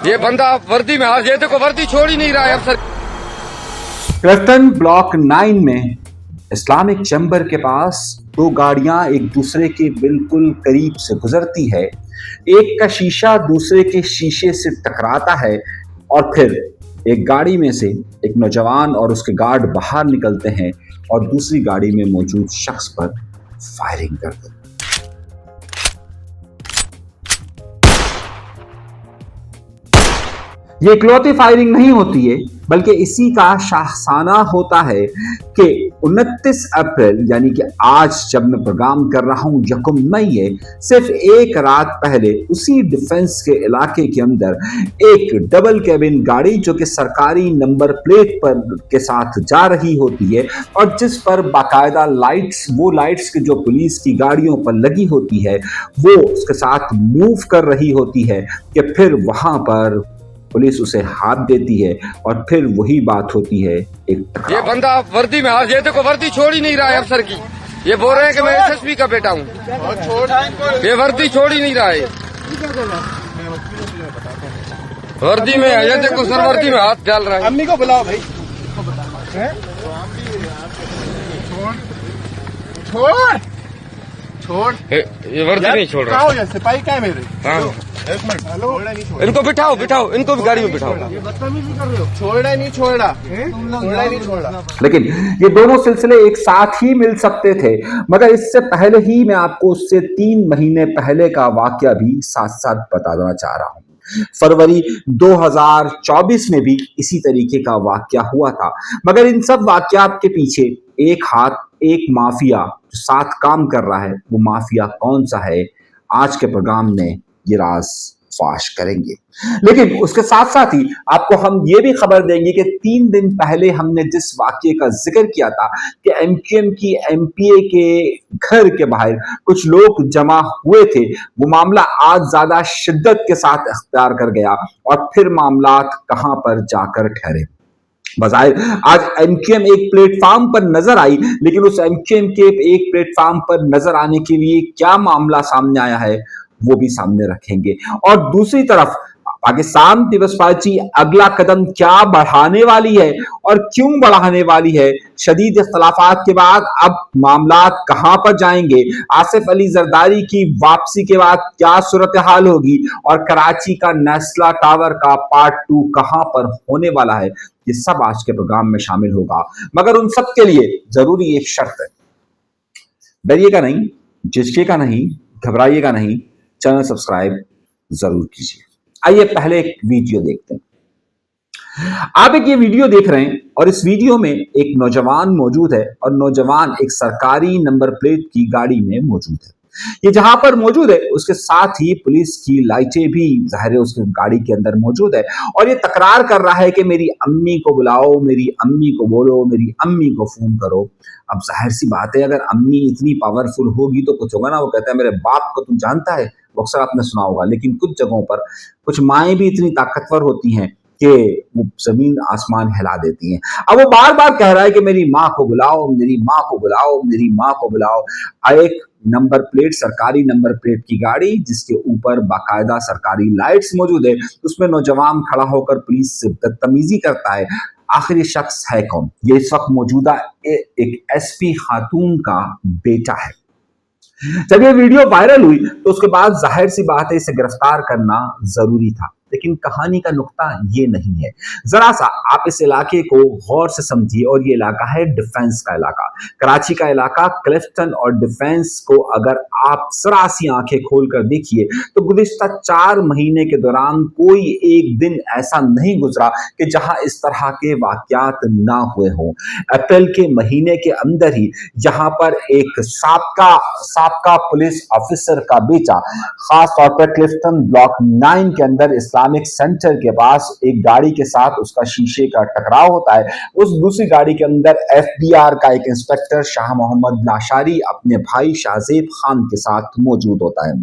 ये बंदा वर्दी में आज ये देखो वर्दी छोड़ ही नहीं रहा है अफसर। क्लिफ्टन ब्लॉक 9 में इस्लामिक चैम्बर के पास दो गाड़ियां एक दूसरे के बिल्कुल करीब से गुजरती है। एक का शीशा दूसरे के शीशे से टकराता है और फिर एक गाड़ी में से एक नौजवान और उसके गार्ड बाहर निकलते हैं और दूसरी गाड़ी में मौजूद शख्स पर फायरिंग करते हैं। ये इकलौती फायरिंग नहीं होती है, बल्कि इसी का शाहसाना होता है कि 29 अप्रैल यानी कि आज जब मैं प्रोग्राम कर रहा हूं, 1 मई है, सिर्फ एक रात पहले उसी डिफेंस के इलाके के अंदर एक डबल कैबिन गाड़ी जो कि सरकारी नंबर प्लेट पर के साथ जा रही होती है और जिस पर बाकायदा लाइट्स, वो लाइट्स की जो पुलिस की गाड़ियों पर लगी होती है, वो उसके साथ मूव कर रही होती है कि फिर वहां पर पुलिस उसे हाथ देती है और फिर वही बात होती है एक ये बंदा वर्दी में आज ये देखो वर्दी छोड़ ही नहीं रहा है अफसर की। ये बोल रहे हैं कि मैं एसएसपी का बेटा हूँ। ये वर्दी छोड़ ही नहीं रहा है। वर्दी में ये देखो सर, वर्दी में हाथ डाल रहा है। अम्मी को बुलाओ भाई। छोड़ छोड़ ये वर्दी नहीं छोड़ रहा है। सिपाही क्या है मेरे? हाँ, एक मिनट। हेलो, इनको बिठाओ बिठाओ, इनको भी गाड़ी में बिठाओ। छोड़ रहा नहीं छोड़ रहा, नहीं छोड़ रहा। लेकिन ये दोनों सिलसिले एक साथ ही मिल सकते थे, मगर इससे पहले ही मैं आपको उससे 3 महीने पहले का वाकया भी साथ साथ बताना चाह रहा हूं। फरवरी 2024 में भी इसी तरीके का वाकया हुआ था, मगर इन सब वाकयात के पीछे एक हाथ, एक माफिया जो साथ काम कर रहा है, वो माफिया कौन सा है, आज के प्रोग्राम में ये राज फाश करेंगे। लेकिन उसके साथ साथ ही आपको हम ये भी खबर देंगे कि 3 दिन पहले हमने जिस वाकये का जिक्र किया था कि एमक्यूएम की एमपीए के घर के बाहर कुछ लोग जमा हुए थे, वो मामला आज ज्यादा शिद्दत के साथ अख्तियार कर गया और फिर मामला कहां पर जाकर ठहरे। बजाय आज एमक्यूएम एक प्लेटफॉर्म पर नजर आई, लेकिन उस एमक्यूएम के एक प्लेटफॉर्म पर नजर आने के लिए क्या मामला सामने आया है वो भी सामने रखेंगे। और दूसरी तरफ पाकिस्तान पीपल्स पार्टी अगला कदम क्या बढ़ाने वाली है और क्यों बढ़ाने वाली है, शदीद इख्तलाफात के बाद अब मामलात कहां पर जाएंगे, आसिफ अली जरदारी की वापसी के बाद क्या सूरत हाल होगी और कराची का नेस्ला टावर का पार्ट 2 कहां पर होने वाला है, ये सब आज के प्रोग्राम में शामिल होगा। मगर उन सब के लिए जरूरी एक शर्त है, डरिएगा नहीं, झिझकिएगा नहीं, घबराइएगा नहीं, चैनल सब्सक्राइब जरूर कीजिए। आइए पहले एक वीडियो देखते हैं। आप एक ये वीडियो देख रहे हैं और इस वीडियो में एक नौजवान मौजूद है और नौजवान एक सरकारी नंबर प्लेट की गाड़ी में मौजूद है। ये जहां पर मौजूद है उसके साथ ही पुलिस की लाइटें भी जाहिर है उसकी गाड़ी के अंदर मौजूद है और ये तकरार कर रहा है कि मेरी अम्मी को बुलाओ, मेरी अम्मी को बोलो, मेरी अम्मी को फोन करो। अब जाहिर सी बात है, अगर अम्मी इतनी पावरफुल होगी तो कुछ होगा ना, वो कहता है मेरे बाप को तुम जानता है, वो अक्सर आपने सुना होगा। लेकिन कुछ जगहों पर कुछ माएँ भी इतनी ताकतवर होती हैं कि वो जमीन आसमान हिला देती हैं। अब वो बार बार कह रहा है कि मेरी माँ को बुलाओ, मेरी माँ को बुलाओ, मेरी माँ को बुलाओ। एक नंबर प्लेट, सरकारी नंबर प्लेट की गाड़ी जिसके ऊपर बाकायदा सरकारी लाइट्स मौजूद है, उसमें नौजवान खड़ा होकर पुलिस से बदतमीजी करता है। आखिर ये शख्स है कौन? ये इस वक्त मौजूदा एक एसपी खातून का बेटा है। जब ये वीडियो वायरल हुई तो उसके बाद जाहिर सी बात है इसे गिरफ्तार करना जरूरी था, लेकिन कहानी का नुक्ता ये नहीं है। जरा सा आप इस इलाके को गौर से समझिए और ये इलाका है डिफेंस का इलाका, कराची का इलाका। क्लिफ्टन और डिफेंस को अगर आप जरा सी आंखें खोल कर देखिए तो गुज़िश्ता 4 महीने के दौरान कोई एक दिन ऐसा नहीं गुजरा कि जहां इस तरह के वाकयात ना हुए हों। अप्रैल के महीने के अंदर ही यहाँ पर एक साबका पुलिस ऑफिसर का बेटा, खास तौर पर क्लिफ्टन ब्लॉक 9 के अंदर इस्लामिक सेंटर के पास एक गाड़ी के साथ उसका शीशे का टकराव होता है। उस दूसरी गाड़ी के अंदर एफबीआर का एक इंस्पेक्टर शाह मोहम्मद लाशारी अपने भाई शाहजेब खान के साथ मौजूद होता है।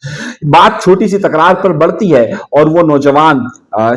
बात छोटी सी तकरार पर बढ़ती है और वो नौजवान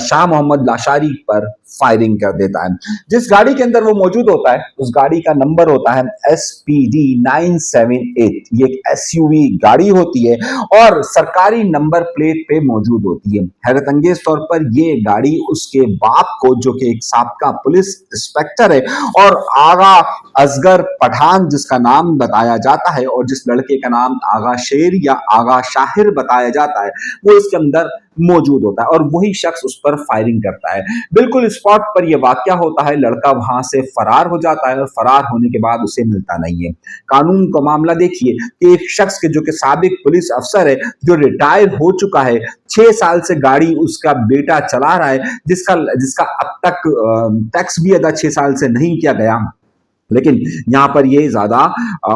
शाह मोहम्मद लाशारी पर फायरिंग कर देता है। जिस गाड़ी के अंदर वो मौजूद होता है उस गाड़ी का नंबर होता है SPD 978। ये एक SUV गाड़ी होती है और सरकारी नंबर प्लेट पे मौजूद होती है। हैरत अंगेज तौर पर ये गाड़ी उसके बाप को, जो कि एक साबका पुलिस इंस्पेक्टर है और आगा असगर पठान जिसका नाम बताया जाता है, और जिस लड़के का नाम आगा शेर या आगा शाहिर बताया जाता है, वो इसके अंदर मौजूद होता है और वही शख्स उस पर फायरिंग करता है। बिल्कुल स्पॉट पर यह वाकया होता है। लड़का वहां से फरार हो जाता है और फरार होने के बाद उसे मिलता नहीं है। कानून का मामला देखिए कि एक शख्स के, जो कि साबिक पुलिस अफसर है, जो रिटायर हो चुका है, 6 साल से गाड़ी उसका बेटा चला रहा है, जिसका अब तक टैक्स भी अदा 6 साल से नहीं किया गया, लेकिन यहां पर ये ज्यादा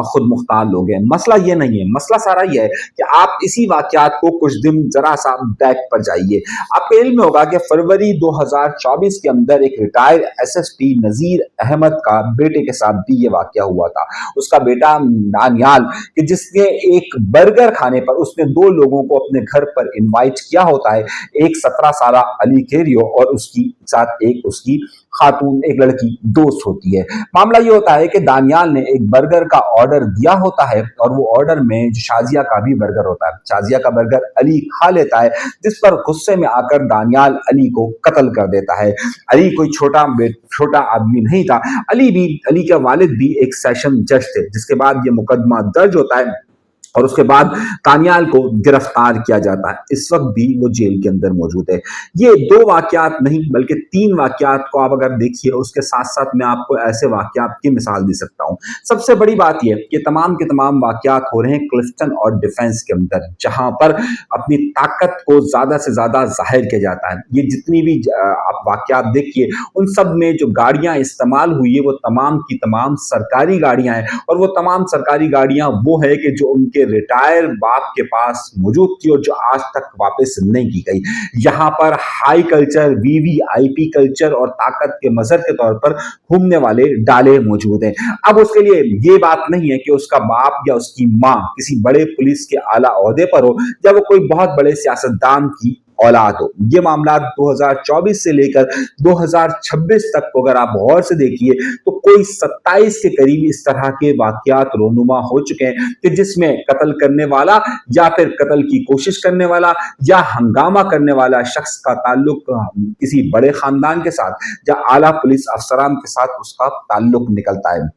खुद मुख्तार लोग हैं। मसला ये नहीं है, मसला सारा ये है कि आप इसी वाकयात को कुछ दिन जरा सा बैक पर जाइए। आपको इल्म होगा कि फरवरी 2024 के अंदर एक रिटायर्ड SSP नजीर अहमद का बेटे के साथ भी ये वाकया हुआ था। उसका बेटा दानियाल, कि जिसने एक बर्गर खाने पर उसने 2 लोगों को अपने घर पर इनवाइट किया होता है, एक 17 साल अली केरियो और उसकी साथ एक उसकी खातून, एक लड़की दोस्त होती है। मामला ये होता है कि दानियाल ने एक बर्गर का ऑर्डर दिया होता है और वो ऑर्डर में जो शाजिया का भी बर्गर होता है, शाजिया का बर्गर अली खा लेता है, जिस पर गुस्से में आकर दानियाल अली को कत्ल कर देता है। अली कोई छोटा आदमी नहीं था। अली के वालिद भी एक सेशन जज थे, जिसके बाद ये मुकदमा दर्ज होता है और उसके बाद दानियाल को गिरफ्तार किया जाता है। इस वक्त भी वो जेल के अंदर मौजूद है। ये 2 वाकयात नहीं बल्कि 3 वाकयात को आप अगर देखिए, उसके साथ साथ मैं आपको ऐसे वाकयात की मिसाल दे सकता हूं। सबसे बड़ी बात यह कि तमाम के तमाम वाकयात हो रहे हैं क्लिफ्टन और डिफेंस के अंदर, जहां पर अपनी ताकत को ज्यादा से ज्यादा जाहिर किया जाता है। ये जितनी भी आप वाकयात देखिए, उन सब में जो गाड़ियां इस्तेमाल हुई है वो तमाम की तमाम सरकारी गाड़ियां हैं, और वो तमाम सरकारी गाड़ियां वो है कि जो उनके रिटायर बाप के पास मौजूद थी और जो आज तक वापस नहीं की गई। यहां पर हाई कल्चर, VVIP कल्चर और ताकत के मजहर के तौर पर घूमने वाले डाले मौजूद हैं। अब उसके लिए ये बात नहीं है कि उसका बाप या उसकी मां किसी बड़े पुलिस के आला ओहदे पर हो या वो कोई बहुत बड़े सियासतदान की औलाद हो। ये मामला 2024 से लेकर 2026 तक को अगर आप गौर से देखिए तो कोई 27 के करीब इस तरह के वाकयात रोनुमा हो चुके हैं कि जिसमें कत्ल करने वाला या फिर कत्ल की कोशिश करने वाला या हंगामा करने वाला शख्स का ताल्लुक किसी बड़े खानदान के साथ या आला पुलिस अफसरान के साथ उसका ताल्लुक निकलता है।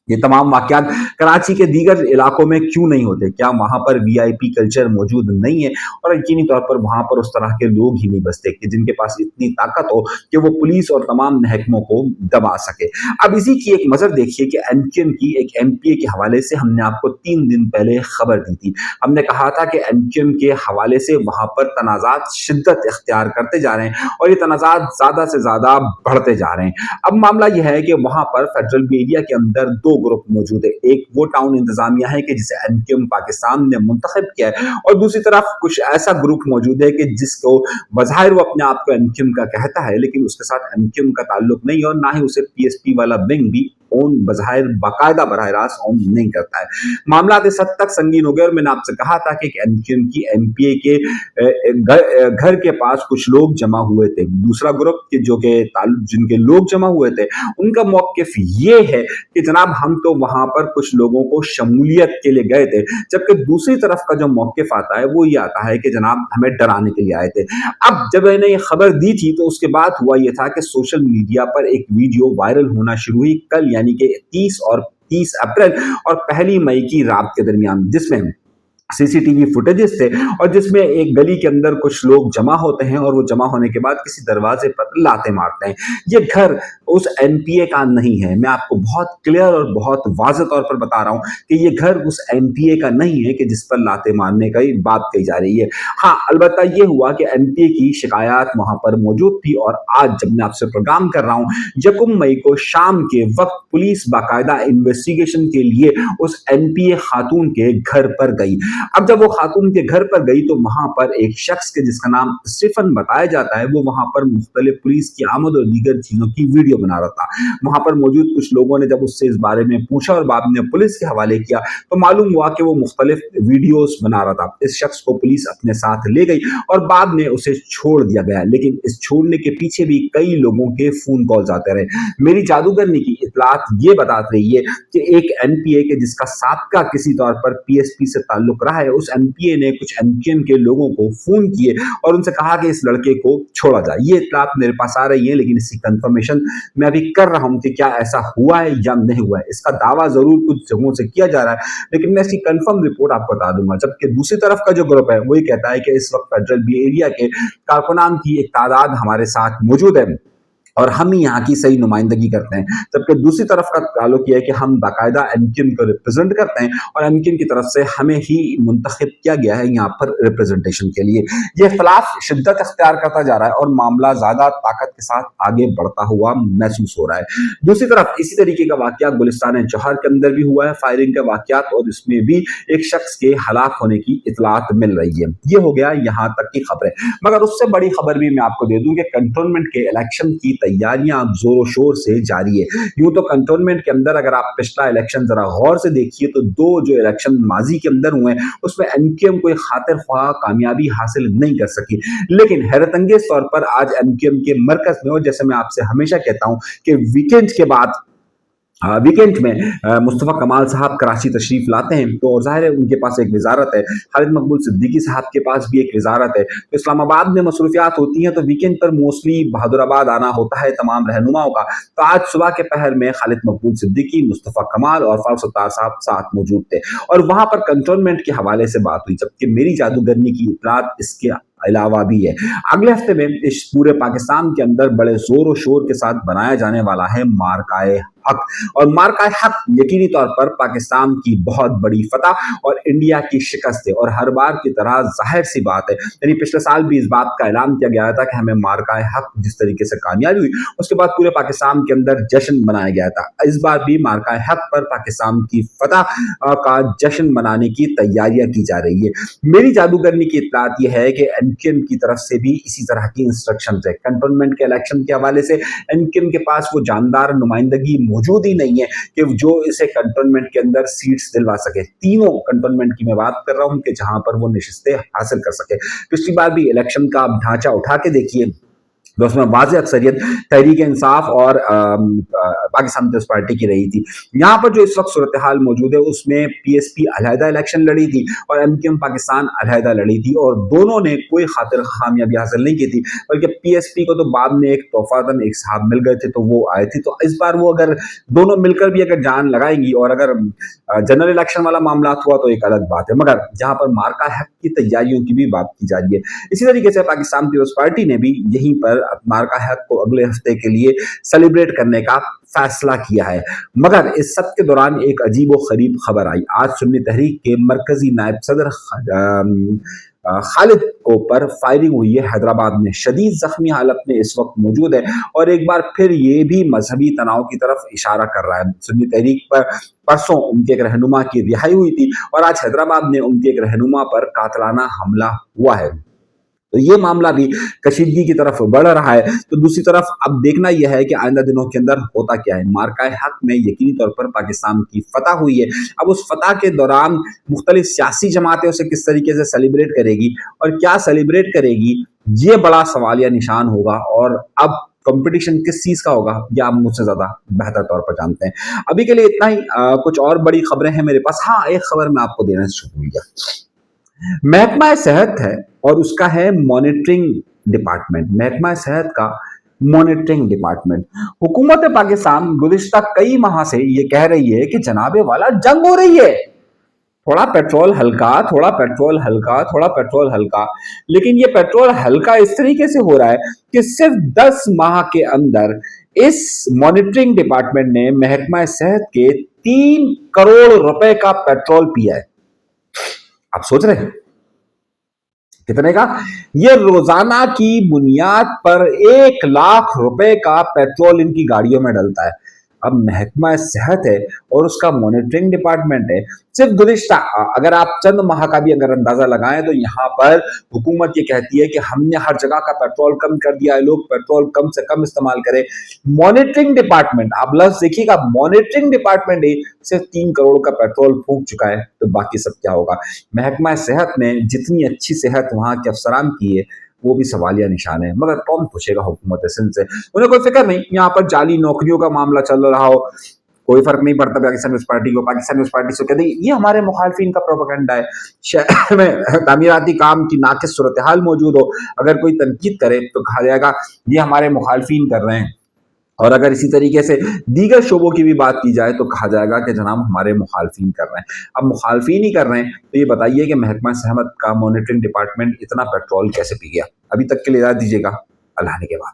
ये तमाम वाकयात कराची के दीगर इलाकों में क्यों नहीं होते? क्या वहां पर VIP कल्चर मौजूद नहीं है और यकीनी तौर पर वहां पर उस तरह के लोग ही नहीं बसते कि जिनके पास इतनी ताकत हो कि वो पुलिस और तमाम महकमों को दबा सके। अब इसी की एक नजर देखिए कि MQM की एक MPA के हवाले से हमने आपको 3 दिन पहले खबर दी थी। हमने कहा था कि MQM के हवाले से वहां पर तनाजात शिद्दत इख्तियार करते जा रहे हैं और ये तनाजात ज्यादा से ज्यादा बढ़ते जा रहे हैं। अब मामला यह है कि वहां पर फेडरल एरिया के अंदर 2 ग्रुप मौजूद है। एक वो टाउन इंतजामिया है कि जिसे MQM पाकिस्तान ने मुंतखब किया है, और दूसरी तरफ कुछ ऐसा ग्रुप मौजूद है कि जिसको बज़ाहिर वो अपने आप को MQM का कहता है, लेकिन उसके साथ MQM का ताल्लुक नहीं है और ना ही उसे PSP वाला विंग भी ओन बज़ाहिर बाकायदा बराह रास्त ओन नहीं करता है। मामला इस हद तक संगीन हो गया और मैंने आपसे कहा था कि MQM की MPA के घर के पास कुछ लोग जमा हुए थे। दूसरा ग्रुप के जो के जिनके लोग जमा हुए थे उनका मौक़िफ़ ये है कि जनाब हम तो वहां पर कुछ लोगों को शमूलियत के लिए गए थे, जबकि दूसरी तरफ का जो मौक़िफ़ आता है वो ये आता है कि जनाब हमें डराने के लिए आए थे। अब जब मैंने ये खबर दी थी तो उसके बाद हुआ ये था कि सोशल मीडिया पर एक वीडियो वायरल होना शुरू हुई कल, यानी कि 30 अप्रैल और 1 मई की रात के दरमियान, जिसमें CCTV फुटेजेस थे और जिसमें एक गली के अंदर कुछ लोग जमा होते हैं और वो जमा होने के बाद किसी दरवाजे पर लाते मारते हैं। ये घर उस MPA का नहीं है। मैं आपको बहुत क्लियर और बहुत वाज़ेह तौर पर बता रहा हूं कि ये घर उस MPA का नहीं है कि जिस पर लाते मारने की बात कही जा रही है। हाँ, अलबत्ता ये हुआ कि MPA की शिकायत वहां पर मौजूद थी और आज जब मैं आपसे प्रोग्राम कर रहा हूं 1 मई को शाम के वक्त पुलिस बाकायदा इन्वेस्टिगेशन के लिए उस MPA खातून के घर पर गई। अब जब वो खातून के घर पर गई तो वहां पर एक शख्स के जिसका नाम स्टीफन बताया जाता है, वो वहां पर मुख्तलिफ पुलिस की आमद और दीगर चीजों की वीडियो बना रहा था। वहां पर मौजूद कुछ लोगों ने जब उससे इस बारे में पूछा और बाद में पुलिस के हवाले किया तो मालूम हुआ कि वो मुख्तलिफ वीडियोस बना रहा था। इस शख्स को पुलिस अपने साथ ले गई और बाद में उसे छोड़ दिया गया, लेकिन इस छोड़ने के पीछे भी कई लोगों के फोन कॉल्स आते रहे। मेरी जादूगरनी की इतलात ये बता रही है कि एक एनपीए के जिसका साबका किसी तौर पर पीएसपी से ताल्लुक रहा है, उस एनपीए ने कुछ एमक्यूएम के लोगों को फोन किए और उनसे कहा कि इस लड़के को छोड़ा जाए। ये इतलात मेरे पास आ रही है, लेकिन इसकी कंफर्मेशन मैं अभी कर रहा हूं कि क्या ऐसा हुआ है या नहीं हुआ है। इसका दावा जरूर कुछ जगहों से किया जा रहा है, लेकिन मैं इसकी कंफर्म रिपोर्ट आपको बता दूंगा। जबकि दूसरी तरफ का जो ग्रुप है वो ये कहता है कि इस वक्त फेडरल बी एरिया के कारकुनान की एक तादाद हमारे साथ मौजूद है और हम ही यहाँ की सही नुमाइंदगी करते हैं। जबकि दूसरी तरफ का ताल्लुक यह है कि हम बाकायदा एमक्यूएम को रिप्रेजेंट करते हैं और एमक्यूएम की तरफ से हमें ही मुंतखब किया गया है यहाँ पर रिप्रेजेंटेशन के लिए। ये इख्तिलाफ शिद्दत अख्तियार करता जा रहा है और मामला ज्यादा ताकत के साथ आगे बढ़ता हुआ महसूस हो रहा है। दूसरी तरफ इसी तरीके का वाकया गुलिस्तान जौहर के अंदर भी हुआ है, फायरिंग का वाकयात, और इसमें भी एक शख्स के हलाक होने की इतलात मिल रही है। ये हो गया यहाँ तक की खबरें, मगर उससे बड़ी खबर भी मैं आपको दे दूं कि कंटोनमेंट के इलेक्शन की तैयारियां अब जोरों शोर से जारी है। यूं तो कंटोनमेंट के अंदर अगर आप पिछला इलेक्शन जरा गौर से देखिए तो दो जो इलेक्शन माजी के अंदर हुए उसमें एमक्यूएम कोई खातिर ख्वाह कामयाबी हासिल नहीं कर सकी, लेकिन हैरत अंगेज तौर पर आज एमक्यूएम के मरकज में, और जैसे मैं आपसे हमेशा कहता हूं कि वीकेंड के बाद वीकेंड में मुस्तफ़ा कमाल साहब कराची तशरीफ लाते हैं तो और जाहिर है उनके पास एक वजारत है, खालिद मकबूल सिद्दीकी साहब के पास भी एक वजारत है। तो इस्लामाबाद में मसरूफियात होती हैं तो वीकेंड पर मोस्टली बहादुराबाद आना होता है तमाम रहनुमाओं का। तो आज सुबह के पहर में खालिद मकबूल सिद्दीकी, मुस्तफ़ा कमाल और फारूक सत्तार साहब साथ मौजूद थे और वहां पर कंटोनमेंट के हवाले से बात हुई, जबकि मेरी जादूगरनी की इतलात इसके अलावा भी है। अगले हफ्ते में इस पूरे पाकिस्तान के अंदर बड़े जोर और शोर के साथ बनाया जाने वाला है मार्काए हक, और मार्काए हक यकीनी तौर पर पाकिस्तान की बहुत बड़ी फतह और इंडिया की शिकस्त है। और हर बार की तरह जाहिर सी बात है, यानी पिछले साल भी इस बात का ऐलान किया गया था कि हमें मार्काए हक जिस तरीके से कामयाबी हुई उसके बाद पूरे पाकिस्तान के अंदर जश्न मनाया गया था। इस बार भी मार्काए हक पर पाकिस्तान की फतह का जश्न मनाने की तैयारियां की जा रही है। मेरी जादूगरनी की इत्तलात यह है कि एनक्यूएम की तरफ से भी इसी तरह की इंस्ट्रक्शंस है। कंटोनमेंट के इलेक्शन के हवाले से एनक्यूएम के पास वो जानदार नुमाइंदगी मौजूद ही नहीं है कि जो इसे कंटोनमेंट के अंदर सीट्स दिलवा सके। तीनों कंटोनमेंट की मैं बात कर रहा हूं कि जहां पर वो नशिस्तें हासिल कर सके। पिछली बार भी इलेक्शन का आप ढांचा उठा के देखिए तो उसमें वाज़ अक्सरियत तहरीक इंसाफ और पाकिस्तान पीपल्स पार्टी की रही थी। यहाँ पर जो इस वक्त सूरत हाल मौजूद है उसमें पीएसपी अलहदा इलेक्शन लड़ी थी और एमक्यूएम पाकिस्तान अलहदा लड़ी थी और दोनों ने कोई खातिर कामयाबी हासिल नहीं की थी, बल्कि पीएसपी को तो बाद में एक तोहफातन एक साहब मिल गए थे तो वो आए थे। तो इस बार वो अगर दोनों मिलकर भी अगर जान लगाएंगी और अगर जनरल इलेक्शन वाला मामला हुआ तो एक अलग बात है, मगर जहाँ पर मार्का हक की तैयारियों की भी बात की जा रही है। इसी तरीके से पाकिस्तान पीपल्स पार्टी ने भी यहीं पर मार्का हक को अगले हफ्ते के लिए सेलिब्रेट करने का फैसला किया है। मगर इस सब के दौरान एक अजीब व गरीब खबर आई। आज सुन्नी तहरीक के मरकजी नायब सदर खालिद को पर फायरिंग हुई है हैदराबाद में। शदीद जख्मी हालत में इस वक्त मौजूद है और एक बार फिर ये भी मजहबी तनाव की तरफ इशारा कर रहा है। सुन्नी तहरीक पर परसों उनके एक रहनुमा की रिहाई हुई थी और आज हैदराबाद में उनके एक रहनुमा पर कातलाना हमला हुआ है। तो ये मामला भी कशीदगी की तरफ बढ़ रहा है। तो दूसरी तरफ अब देखना यह है कि आइंदा दिनों के अंदर होता क्या है। मार्काए हक में यकीनी तौर पर पाकिस्तान की फतह हुई है। अब उस फतह के दौरान मुख्तलिफ सियासी जमातें उसे किस तरीके से सेलिब्रेट करेगी और क्या सेलिब्रेट करेगी, ये बड़ा सवालिया निशान होगा। और अब कंपटीशन किस चीज का होगा या आप मुझसे ज्यादा बेहतर तौर पर जानते हैं। अभी के लिए इतना ही। कुछ और बड़ी खबरें हैं मेरे पास। हाँ, एक खबर मैं आपको देना शुरू हुई है। महकमा सेहत है और उसका है मॉनिटरिंग डिपार्टमेंट। महकमा सेहत का मॉनिटरिंग डिपार्टमेंट। हुकूमत पाकिस्तान गुज़िश्ता कई माह से ये कह रही है कि जनाबे वाला जंग हो रही है, थोड़ा पेट्रोल हल्का, थोड़ा पेट्रोल हल्का, थोड़ा पेट्रोल हल्का। लेकिन ये पेट्रोल हल्का इस तरीके से हो रहा है कि सिर्फ 10 माह के अंदर इस मॉनिटरिंग डिपार्टमेंट ने महकमा सेहत के 3 करोड़ रुपए का पेट्रोल पिया है। आप सोच रहे हैं कितने का? ये रोजाना की बुनियाद पर 1 लाख रुपए का पेट्रोल इनकी गाड़ियों में डलता है। अब महकमा सेहत है और उसका मॉनिटरिंग डिपार्टमेंट है। सिर्फ गुज़िश्ता अगर आप चंद माह का भी अगर अंदाजा लगाएं तो यहाँ पर हुकूमत ये कहती है कि हमने हर जगह का पेट्रोल कम कर दिया है, लोग पेट्रोल कम से कम इस्तेमाल करें। मॉनिटरिंग डिपार्टमेंट, आप लफ्ज देखिएगा, मॉनिटरिंग डिपार्टमेंट ही सिर्फ 3 करोड़ का पेट्रोल फूंक चुका है, तो बाकी सब क्या होगा। महकमा सेहत ने जितनी अच्छी सेहत वहां के अफसरान की है वो भी सवालिया निशान है, मगर कौन पूछेगा हुकूमत सिंध से, उन्हें कोई फिक्र नहीं। यहाँ पर जाली नौकरियों का मामला चल रहा हो, कोई फर्क नहीं पड़ता पाकिस्तान न्यूज़ पार्टी को। पाकिस्तान न्यूज़ पार्टी से कहते ये हमारे मुखालफिन का प्रोपेगेंडा है। शहर में तामीराती काम की नाकिस सूरत हाल मौजूद हो, अगर कोई तनकीद करे तो कहा जाएगा ये हमारे मुखालफिन कर रहे हैं, और अगर इसी तरीके से दीगर शोबों की भी बात की जाए तो कहा जाएगा कि जनाब हमारे मुखालफिन कर रहे हैं। अब मुखालफिन ही कर रहे हैं तो ये बताइए कि महकमा सेहत का मॉनिटरिंग डिपार्टमेंट इतना पेट्रोल कैसे पी गया। अभी तक के लिए इजाज़त दीजिएगा, अल्लाह ने के बाद।